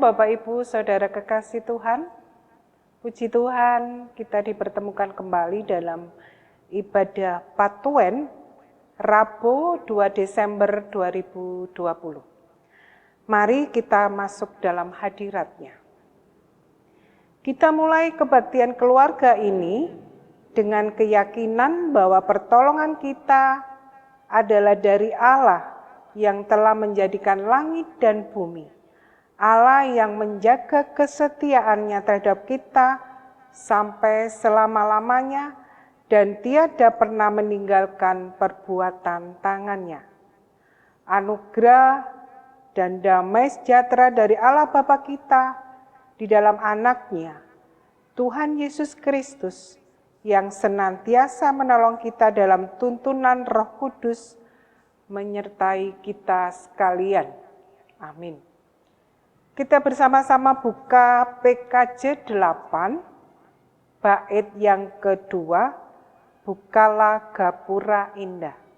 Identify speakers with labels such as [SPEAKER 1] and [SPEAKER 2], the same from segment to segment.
[SPEAKER 1] Bapak Ibu Saudara kekasih Tuhan. Puji Tuhan, kita dipertemukan kembali dalam ibadah Patuen Rabu 2 Desember 2020. Mari kita masuk dalam hadirat-Nya. Kita mulai kebaktian keluarga ini dengan keyakinan bahwa pertolongan kita adalah dari Allah yang telah menjadikan langit dan bumi. Allah yang menjaga kesetiaannya terhadap kita sampai selama-lamanya dan tiada pernah meninggalkan perbuatan tangannya. Anugerah dan damai sejahtera dari Allah Bapa kita di dalam anaknya, Tuhan Yesus Kristus, yang senantiasa menolong kita dalam tuntunan Roh Kudus, menyertai kita sekalian. Amin. Kita bersama-sama buka PKJ 8, bait yang kedua, bukalah gapura indah.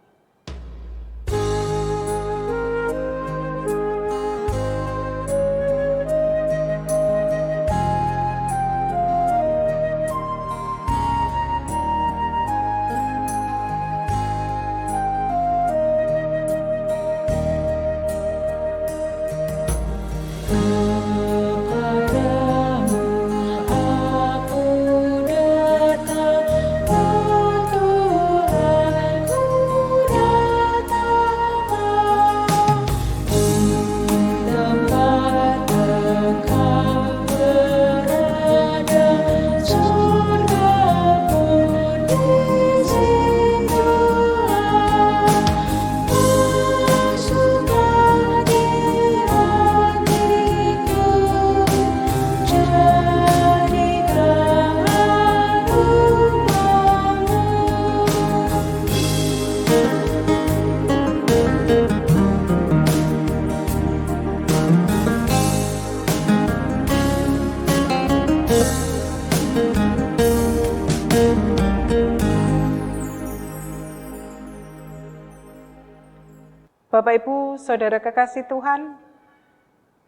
[SPEAKER 1] Bapak Ibu Saudara kekasih Tuhan,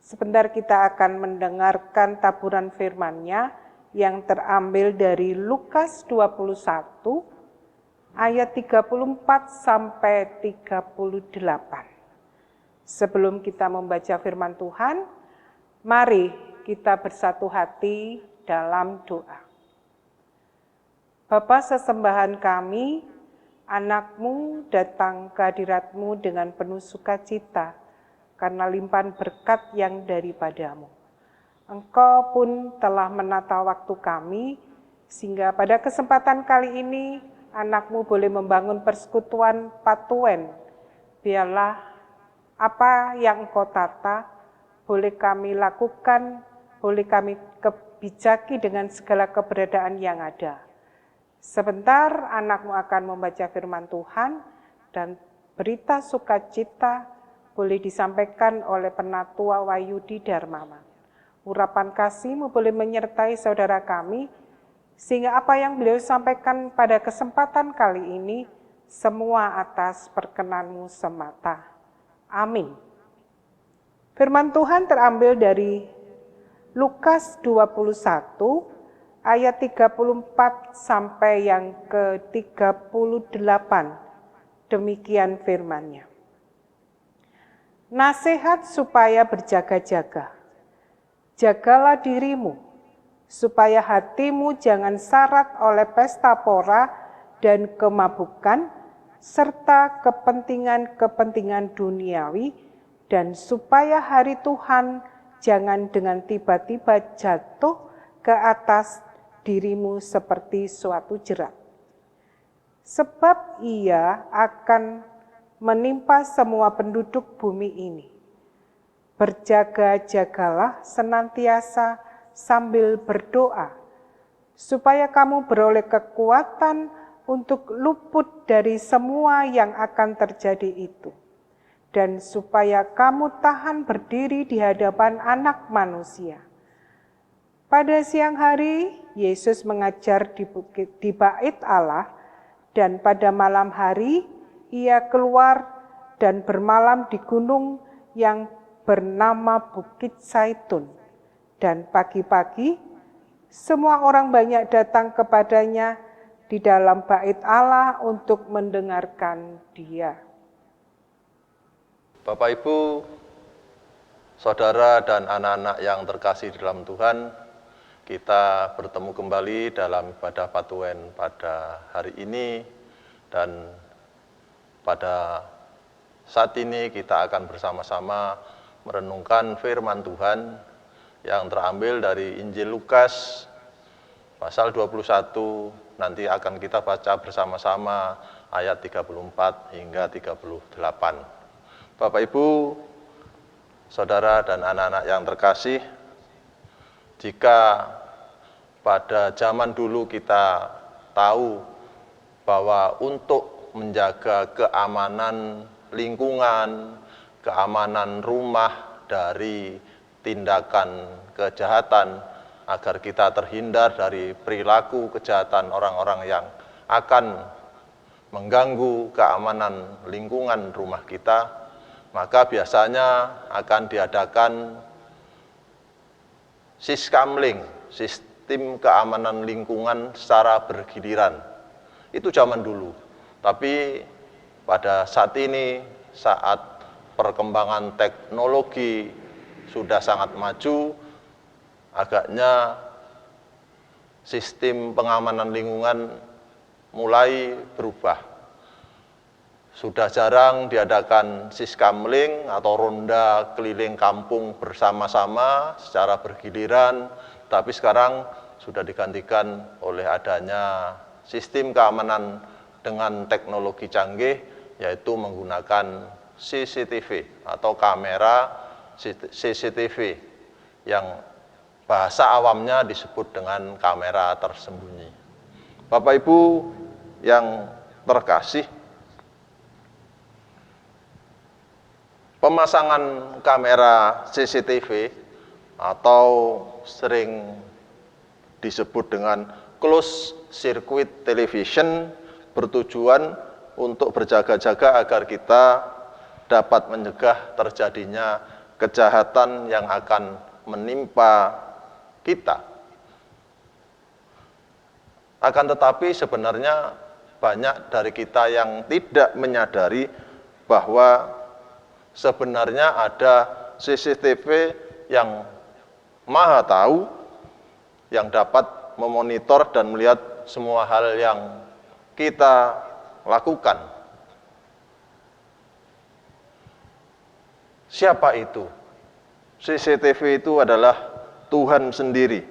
[SPEAKER 1] sebentar kita akan mendengarkan taburan firman-Nya yang terambil dari Lukas 21 ayat 34 sampai 38. Sebelum kita membaca firman Tuhan, mari kita bersatu hati dalam doa. Bapa sesembahan kami, Anak-Mu datang ke hadirat-Mu dengan penuh sukacita karena limpahan berkat yang daripadamu. Engkau pun telah menata waktu kami, sehingga pada kesempatan kali ini Anak-Mu boleh membangun persekutuan Patuen. Biarlah apa yang Engkau tata boleh kami lakukan, boleh kami kebijaki dengan segala keberadaan yang ada. Sebentar Anak-Mu akan membaca firman Tuhan dan berita sukacita boleh disampaikan oleh Penatua Wahyudi Darmawan. Urapan kasih-Mu boleh menyertai saudara kami, sehingga apa yang beliau sampaikan pada kesempatan kali ini semua atas perkenan-Mu semata. Amin. Firman Tuhan terambil dari Lukas 21 ayat 34 sampai yang ke-38, demikian firman-Nya. Nasihat supaya berjaga-jaga. Jagalah dirimu, supaya hatimu jangan syarat oleh pesta pora dan kemabukan, serta kepentingan-kepentingan duniawi, dan supaya hari Tuhan jangan dengan tiba-tiba jatuh ke atas dirimu seperti suatu jerat. Sebab ia akan menimpa semua penduduk bumi ini. Berjaga-jagalah senantiasa sambil berdoa, supaya kamu beroleh kekuatan untuk luput dari semua yang akan terjadi itu, dan supaya kamu tahan berdiri di hadapan Anak Manusia. Pada siang hari, Yesus mengajar di bait Allah, dan pada malam hari ia keluar dan bermalam di gunung yang bernama Bukit Zaitun. Dan pagi-pagi, semua orang banyak datang kepadanya di dalam bait Allah untuk mendengarkan Dia.
[SPEAKER 2] Bapak, Ibu, saudara dan anak-anak yang terkasih dalam Tuhan, kita bertemu kembali dalam ibadah Patuen pada hari ini, dan pada saat ini kita akan bersama-sama merenungkan firman Tuhan yang terambil dari Injil Lukas pasal 21, nanti akan kita baca bersama-sama ayat 34 hingga 38. Bapak, Ibu, saudara dan anak-anak yang terkasih, jika pada zaman dulu kita tahu bahwa untuk menjaga keamanan lingkungan, keamanan rumah dari tindakan kejahatan, agar kita terhindar dari perilaku kejahatan orang-orang yang akan mengganggu keamanan lingkungan rumah kita, maka biasanya akan diadakan siskamling, sistem keamanan lingkungan secara bergiliran. Itu zaman dulu. Tapi pada saat ini, saat perkembangan teknologi sudah sangat maju, agaknya sistem pengamanan lingkungan mulai berubah. Sudah jarang diadakan siskamling atau ronda keliling kampung bersama-sama secara bergiliran, tapi sekarang sudah digantikan oleh adanya sistem keamanan dengan teknologi canggih, yaitu menggunakan CCTV atau kamera CCTV yang bahasa awamnya disebut dengan kamera tersembunyi. Bapak, Ibu yang terkasih, pemasangan kamera CCTV atau sering disebut dengan closed circuit television bertujuan untuk berjaga-jaga agar kita dapat mencegah terjadinya kejahatan yang akan menimpa kita. Akan tetapi sebenarnya banyak dari kita yang tidak menyadari bahwa sebenarnya ada CCTV yang maha tahu, yang dapat memonitor dan melihat semua hal yang kita lakukan. Siapa itu? CCTV itu adalah Tuhan sendiri,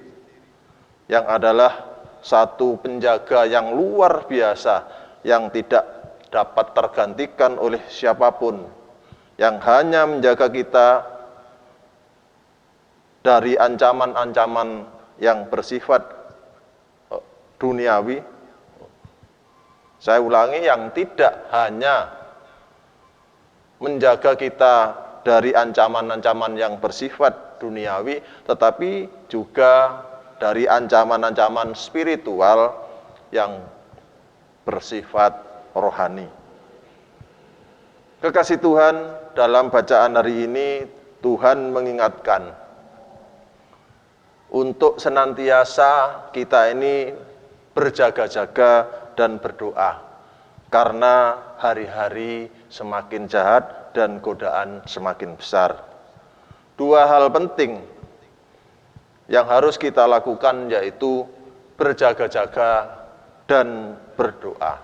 [SPEAKER 2] yang adalah satu penjaga yang luar biasa, yang tidak dapat tergantikan oleh siapapun, yang hanya menjaga kita dari ancaman-ancaman yang bersifat duniawi. Saya ulangi, yang tidak hanya menjaga kita dari ancaman-ancaman yang bersifat duniawi, tetapi juga dari ancaman-ancaman spiritual yang bersifat rohani. Kekasih Tuhan, dalam bacaan hari ini Tuhan mengingatkan untuk senantiasa kita ini berjaga-jaga dan berdoa, karena hari-hari semakin jahat dan godaan semakin besar. Dua hal penting yang harus kita lakukan, yaitu berjaga-jaga dan berdoa.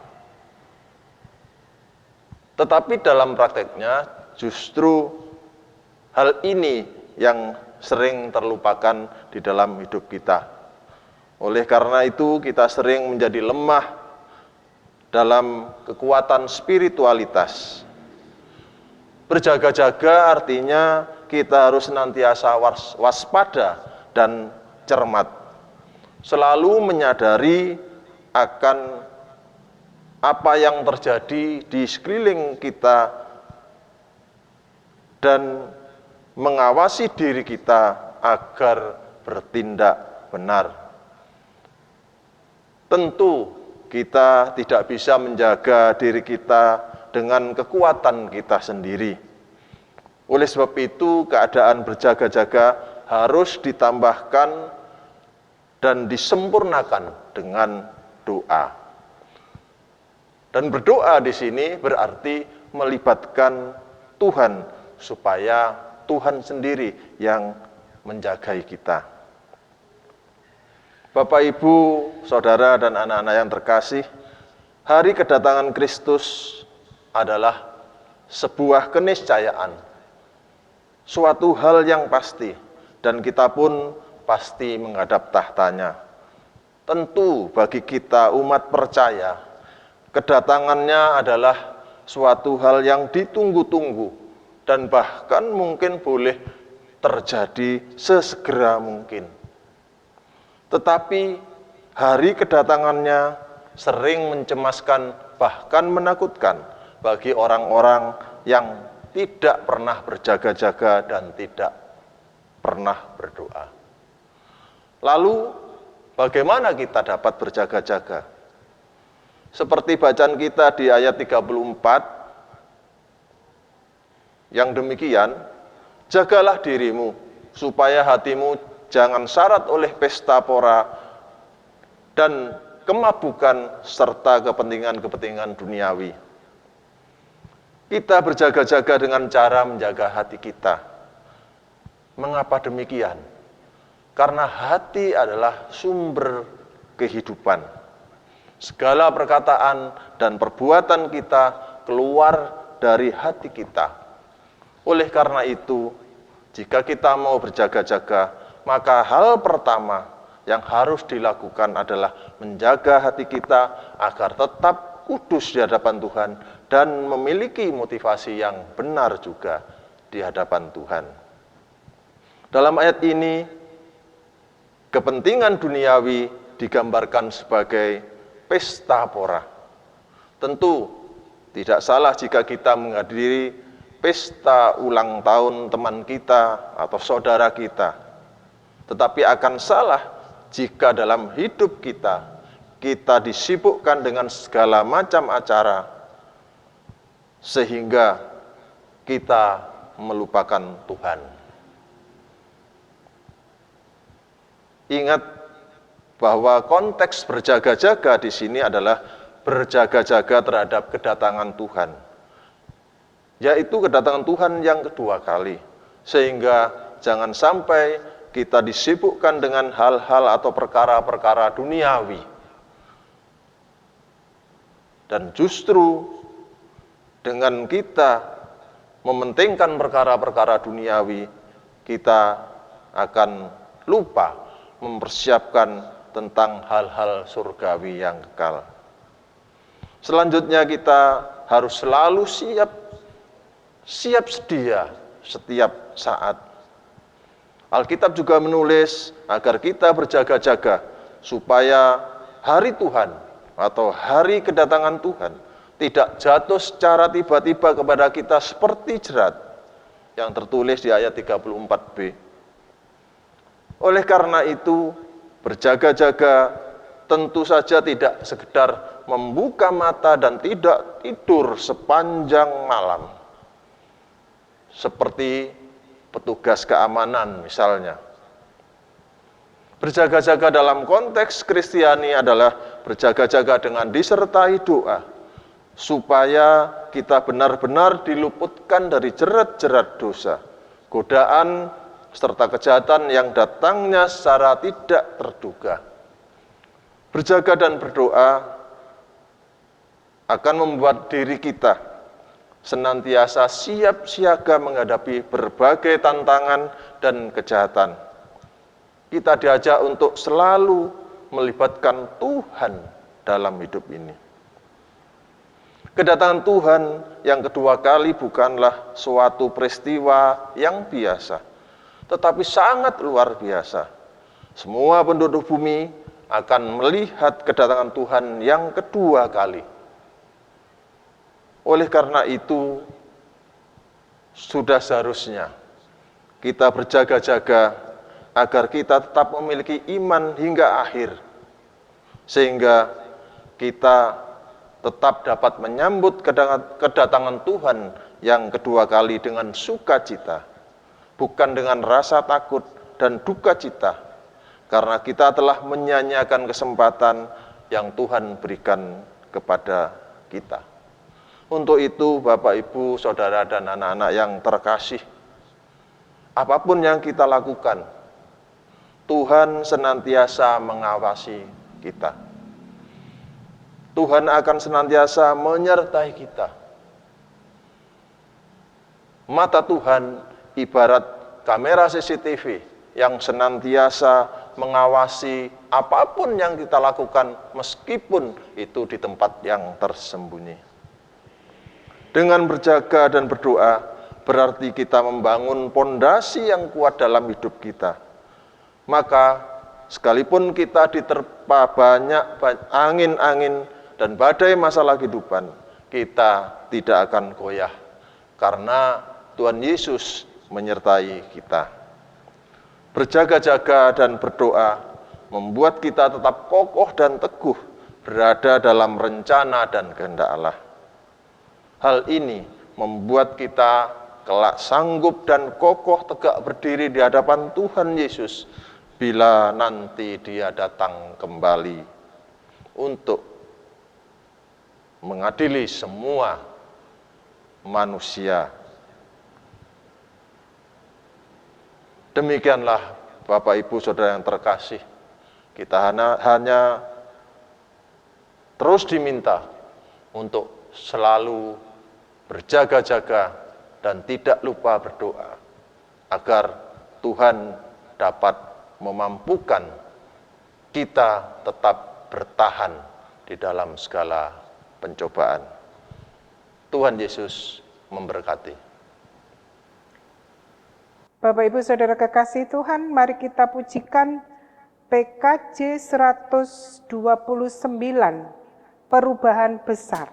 [SPEAKER 2] Tetapi dalam prakteknya justru hal ini yang sering terlupakan di dalam hidup kita. Oleh karena itu kita sering menjadi lemah dalam kekuatan spiritualitas. Berjaga-jaga artinya kita harus senantiasa waspada dan cermat, selalu menyadari akan apa yang terjadi di sekeliling kita dan mengawasi diri kita agar bertindak benar. Tentu kita tidak bisa menjaga diri kita dengan kekuatan kita sendiri. Oleh sebab itu, keadaan berjaga-jaga harus ditambahkan dan disempurnakan dengan doa. Dan berdoa di sini berarti melibatkan Tuhan supaya Tuhan sendiri yang menjagai kita. Bapak, Ibu, Saudara, dan anak-anak yang terkasih, hari kedatangan Kristus adalah sebuah keniscayaan, suatu hal yang pasti, dan kita pun pasti menghadap tahtanya. Tentu bagi kita umat percaya, kedatangannya adalah suatu hal yang ditunggu-tunggu dan bahkan mungkin boleh terjadi sesegera mungkin. Tetapi hari kedatangannya sering mencemaskan bahkan menakutkan bagi orang-orang yang tidak pernah berjaga-jaga dan tidak pernah berdoa. Lalu bagaimana kita dapat berjaga-jaga? Seperti bacaan kita di ayat 34 yang demikian, jagalah dirimu supaya hatimu jangan syarat oleh pesta pora dan kemabukan serta kepentingan-kepentingan duniawi. Kita berjaga-jaga dengan cara menjaga hati kita. Mengapa demikian? Karena hati adalah sumber kehidupan. Segala perkataan dan perbuatan kita keluar dari hati kita. Oleh karena itu, jika kita mau berjaga-jaga, maka hal pertama yang harus dilakukan adalah menjaga hati kita agar tetap kudus di hadapan Tuhan dan memiliki motivasi yang benar juga di hadapan Tuhan. Dalam ayat ini, kepentingan duniawi digambarkan sebagai pesta pora. Tentu tidak salah jika kita menghadiri pesta ulang tahun teman kita atau saudara kita. Tetapi akan salah jika dalam hidup kita disibukkan dengan segala macam acara sehingga kita melupakan Tuhan. Ingat bahwa konteks berjaga-jaga di sini adalah berjaga-jaga terhadap kedatangan Tuhan. Yaitu kedatangan Tuhan yang kedua kali. Sehingga jangan sampai kita disibukkan dengan hal-hal atau perkara-perkara duniawi. Dan justru dengan kita mementingkan perkara-perkara duniawi, kita akan lupa mempersiapkan tentang hal-hal surgawi yang kekal. Selanjutnya kita harus selalu siap sedia setiap saat. Alkitab juga menulis agar kita berjaga-jaga supaya hari Tuhan atau hari kedatangan Tuhan tidak jatuh secara tiba-tiba kepada kita seperti jerat yang tertulis di ayat 34b. Oleh karena itu, berjaga-jaga tentu saja tidak sekedar membuka mata dan tidak tidur sepanjang malam. Seperti petugas keamanan misalnya. Berjaga-jaga dalam konteks Kristiani adalah berjaga-jaga dengan disertai doa, supaya kita benar-benar diluputkan dari jerat-jerat dosa, godaan, serta kejahatan yang datangnya secara tidak terduga. Berjaga dan berdoa akan membuat diri kita senantiasa siap siaga menghadapi berbagai tantangan dan kejahatan. Kita diajak untuk selalu melibatkan Tuhan dalam hidup ini. Kedatangan Tuhan yang kedua kali bukanlah suatu peristiwa yang biasa, tetapi sangat luar biasa. Semua penduduk bumi akan melihat kedatangan Tuhan yang kedua kali. Oleh karena itu, sudah seharusnya kita berjaga-jaga agar kita tetap memiliki iman hingga akhir, sehingga kita tetap dapat menyambut kedatangan Tuhan yang kedua kali dengan sukacita, bukan dengan rasa takut dan duka cita, karena kita telah menyanyiakan kesempatan yang Tuhan berikan kepada kita. Untuk itu, Bapak, Ibu, Saudara, dan anak-anak yang terkasih, apapun yang kita lakukan, Tuhan senantiasa mengawasi kita. Tuhan akan senantiasa menyertai kita. Mata Tuhan ibarat kamera CCTV yang senantiasa mengawasi apapun yang kita lakukan, meskipun itu di tempat yang tersembunyi. Dengan berjaga dan berdoa, berarti kita membangun pondasi yang kuat dalam hidup kita. Maka, sekalipun kita diterpa banyak angin-angin dan badai masalah kehidupan, kita tidak akan goyah, karena Tuhan Yesus menyertai kita. Berjaga-jaga dan berdoa membuat kita tetap kokoh dan teguh berada dalam rencana dan kehendak Allah. Hal ini membuat kita kelak sanggup dan kokoh tegak berdiri di hadapan Tuhan Yesus bila nanti Dia datang kembali untuk mengadili semua manusia. Demikianlah Bapak, Ibu, Saudara yang terkasih, kita hanya terus diminta untuk selalu berjaga-jaga dan tidak lupa berdoa, agar Tuhan dapat memampukan kita tetap bertahan di dalam segala pencobaan. Tuhan Yesus memberkati.
[SPEAKER 1] Bapak, Ibu, Saudara kekasih Tuhan, mari kita pujikan PKJ 129, Perubahan Besar.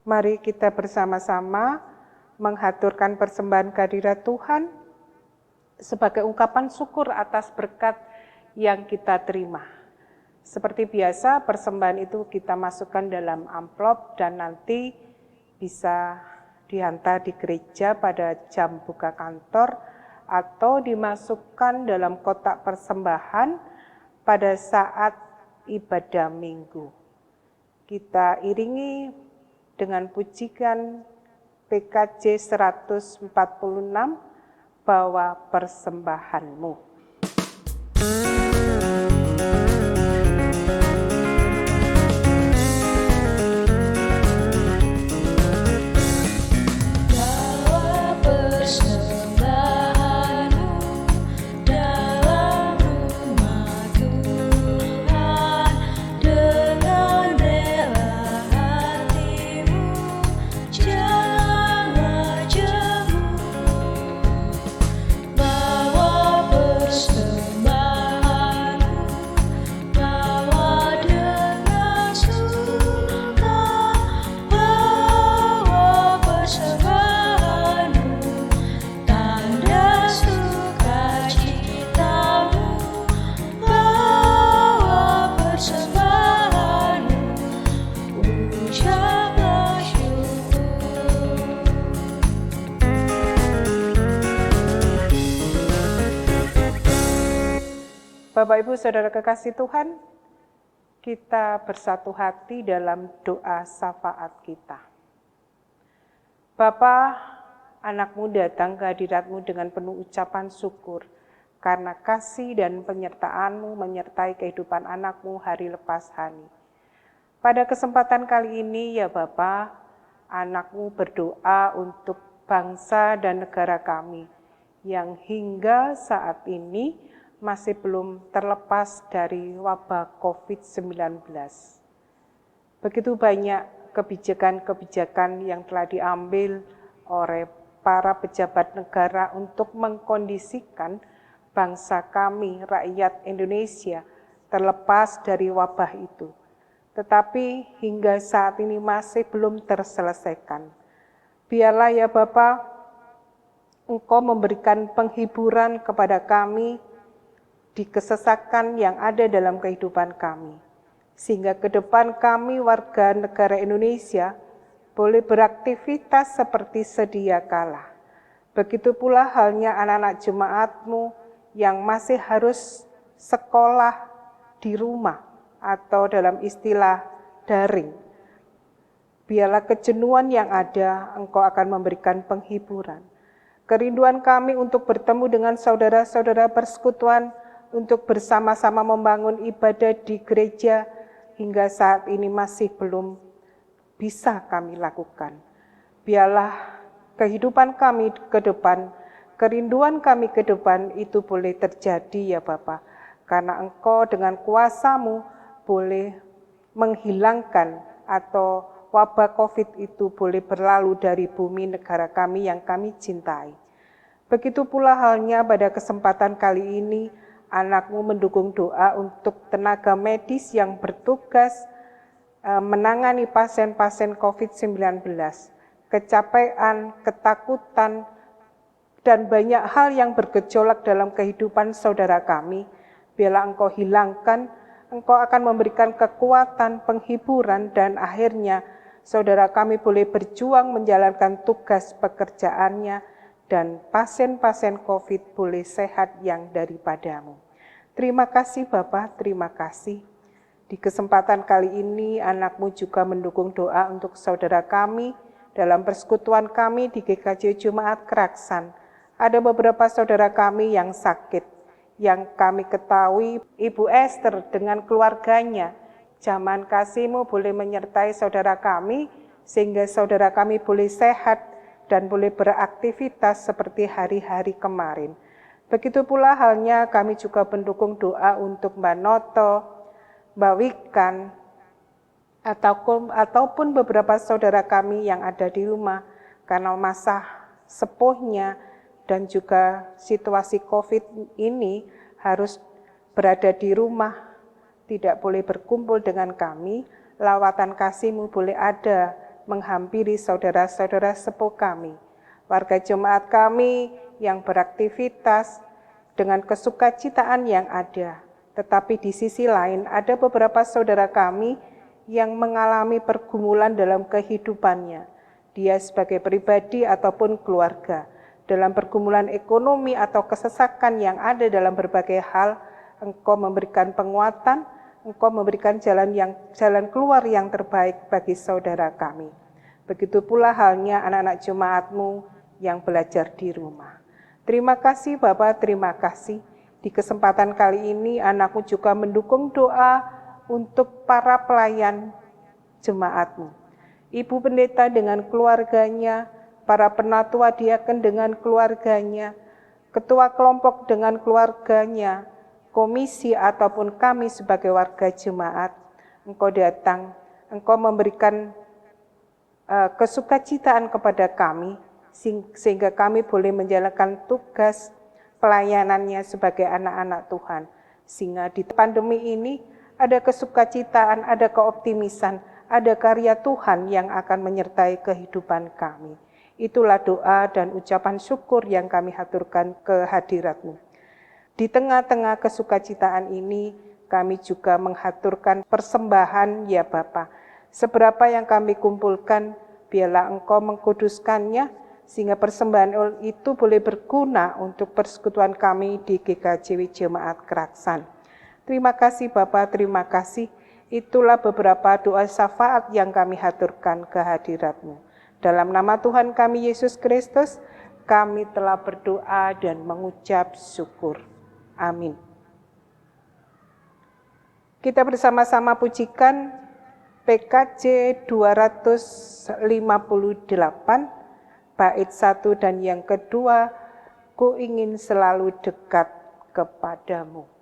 [SPEAKER 1] Mari kita bersama-sama menghaturkan persembahan kehadirat Tuhan sebagai ungkapan syukur atas berkat yang kita terima. Seperti biasa, persembahan itu kita masukkan dalam amplop dan nanti bisa dihantar di gereja pada jam buka kantor atau dimasukkan dalam kotak persembahan pada saat ibadah minggu. Kita iringi dengan pujian PKJ 146, Bawa Persembahanmu.
[SPEAKER 3] Bawa
[SPEAKER 1] Bapak Ibu Saudara kekasih Tuhan, kita bersatu hati dalam doa syafaat kita. Bapa, anakmu datang ke hadiratmu dengan penuh ucapan syukur, karena kasih dan penyertaan-Mu menyertai kehidupan anakmu hari lepas hari. Pada kesempatan kali ini ya Bapa, anakmu berdoa untuk bangsa dan negara kami, yang hingga saat ini masih belum terlepas dari wabah COVID-19. Begitu banyak kebijakan-kebijakan yang telah diambil oleh para pejabat negara untuk mengkondisikan bangsa kami, rakyat Indonesia, terlepas dari wabah itu. Tetapi hingga saat ini masih belum terselesaikan. Biarlah ya Bapa, Engkau memberikan penghiburan kepada kami di kesesakan yang ada dalam kehidupan kami, sehingga ke depan kami warga negara Indonesia boleh beraktivitas seperti sedia kala. Begitu pula halnya anak-anak jemaat-Mu yang masih harus sekolah di rumah atau dalam istilah daring. Biarlah kejenuhan yang ada, Engkau akan memberikan penghiburan. Kerinduan kami untuk bertemu dengan saudara-saudara persekutuan, untuk bersama-sama membangun ibadah di gereja, hingga saat ini masih belum bisa kami lakukan. Biarlah kehidupan kami ke depan, kerinduan kami ke depan itu boleh terjadi ya Bapa, karena Engkau dengan kuasa-Mu boleh menghilangkan atau wabah COVID itu boleh berlalu dari bumi negara kami yang kami cintai. Begitu pula halnya pada kesempatan kali ini, anakmu mendukung doa untuk tenaga medis yang bertugas menangani pasien-pasien COVID-19. Kecapean, ketakutan, dan banyak hal yang bergejolak dalam kehidupan saudara kami, biarlah Engkau hilangkan, Engkau akan memberikan kekuatan, penghiburan, dan akhirnya saudara kami boleh berjuang menjalankan tugas pekerjaannya, dan pasien-pasien COVID boleh sehat yang daripada-Mu. Terima kasih Bapa, terima kasih. Di kesempatan kali ini anakmu juga mendukung doa untuk saudara kami dalam persekutuan kami di GKJ Jemaat Keraksan. Ada beberapa saudara kami yang sakit, yang kami ketahui Ibu Esther dengan keluarganya. Zaman kasih-Mu boleh menyertai saudara kami, sehingga saudara kami boleh sehat dan boleh beraktivitas seperti hari-hari kemarin. Begitu pula halnya kami juga mendukung doa untuk Mbak Noto, Mbak Wikan, ataupun beberapa saudara kami yang ada di rumah karena masa sepuhnya dan juga situasi COVID ini harus berada di rumah, tidak boleh berkumpul dengan kami. Lawatan kasih-Mu boleh ada menghampiri saudara-saudara sepuh kami, warga jemaat kami yang beraktivitas dengan kesukacitaan yang ada. Tetapi di sisi lain ada beberapa saudara kami yang mengalami pergumulan dalam kehidupannya, dia sebagai pribadi ataupun keluarga, dalam pergumulan ekonomi atau kesesakan yang ada dalam berbagai hal. Engkau memberikan penguatan, Engkau memberikan jalan keluar yang terbaik bagi saudara kami. Begitu pula halnya anak-anak jemaat-Mu yang belajar di rumah. Terima kasih Bapak, terima kasih. Di kesempatan kali ini anakmu juga mendukung doa untuk para pelayan jemaat-Mu. Ibu pendeta dengan keluarganya, para penatua diaken dengan keluarganya, ketua kelompok dengan keluarganya, komisi ataupun kami sebagai warga jemaat, Engkau datang, Engkau memberikan kesukacitaan kepada kami, sehingga kami boleh menjalankan tugas pelayanannya sebagai anak-anak Tuhan. Sehingga di pandemi ini ada kesukacitaan, ada keoptimisan, ada karya Tuhan yang akan menyertai kehidupan kami. Itulah doa dan ucapan syukur yang kami haturkan ke hadirat-Mu. Di tengah-tengah kesukacitaan ini, kami juga menghaturkan persembahan ya Bapa. Seberapa yang kami kumpulkan, biarlah Engkau mengkuduskannya, sehingga persembahan itu boleh berguna untuk persekutuan kami di GKJ Jemaat Keraksan. Terima kasih Bapa, terima kasih. Itulah beberapa doa syafaat yang kami haturkan ke hadirat-Mu. Dalam nama Tuhan kami Yesus Kristus, kami telah berdoa dan mengucap syukur. Amin. Kita bersama-sama pujikan PKJ 258, bait 1 dan yang kedua, Ku ingin selalu dekat kepadamu.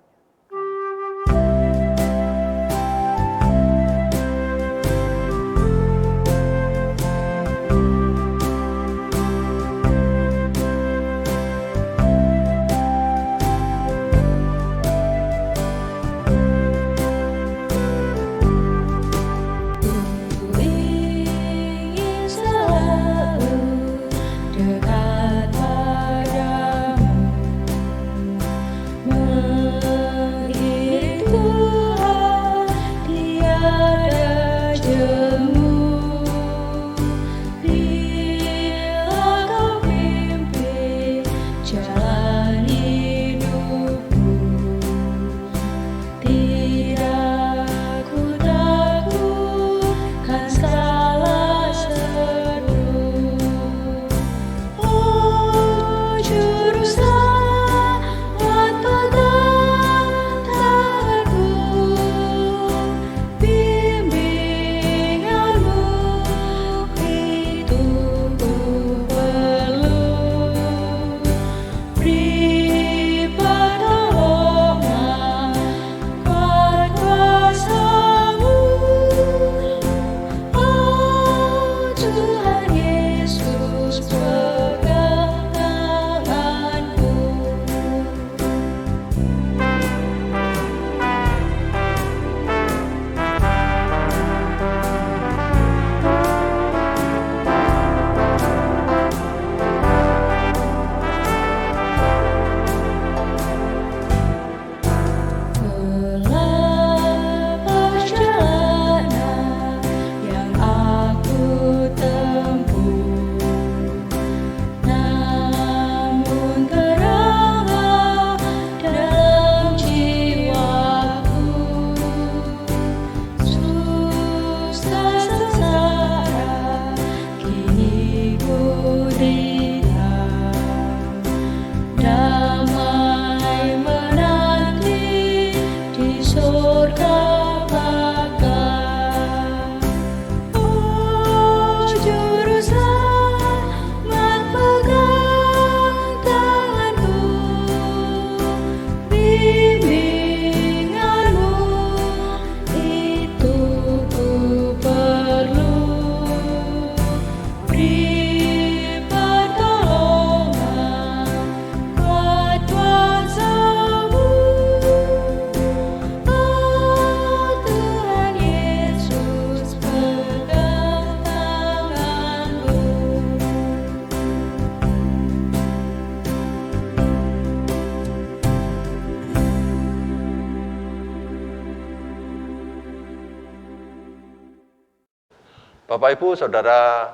[SPEAKER 2] Bapak, Ibu, Saudara,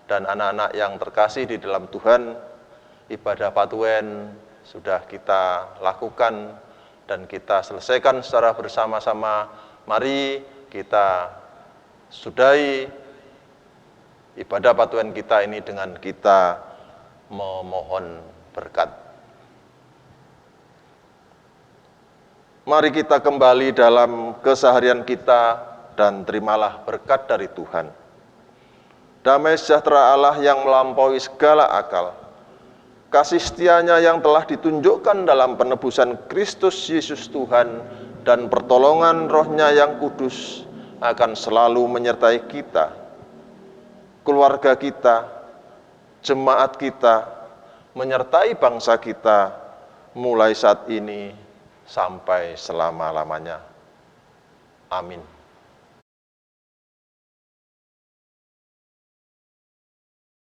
[SPEAKER 2] dan anak-anak yang terkasih di dalam Tuhan, ibadah Patuen sudah kita lakukan dan kita selesaikan secara bersama-sama. Mari kita sudahi ibadah Patuen kita ini dengan kita memohon berkat. Mari kita kembali dalam keseharian kita dan terimalah berkat dari Tuhan. Damai sejahtera Allah yang melampaui segala akal, kasih setianya yang telah ditunjukkan dalam penebusan Kristus Yesus Tuhan dan pertolongan Roh-Nya yang kudus akan selalu menyertai kita, keluarga kita, jemaat kita, menyertai bangsa kita mulai saat ini sampai selama-lamanya. Amin.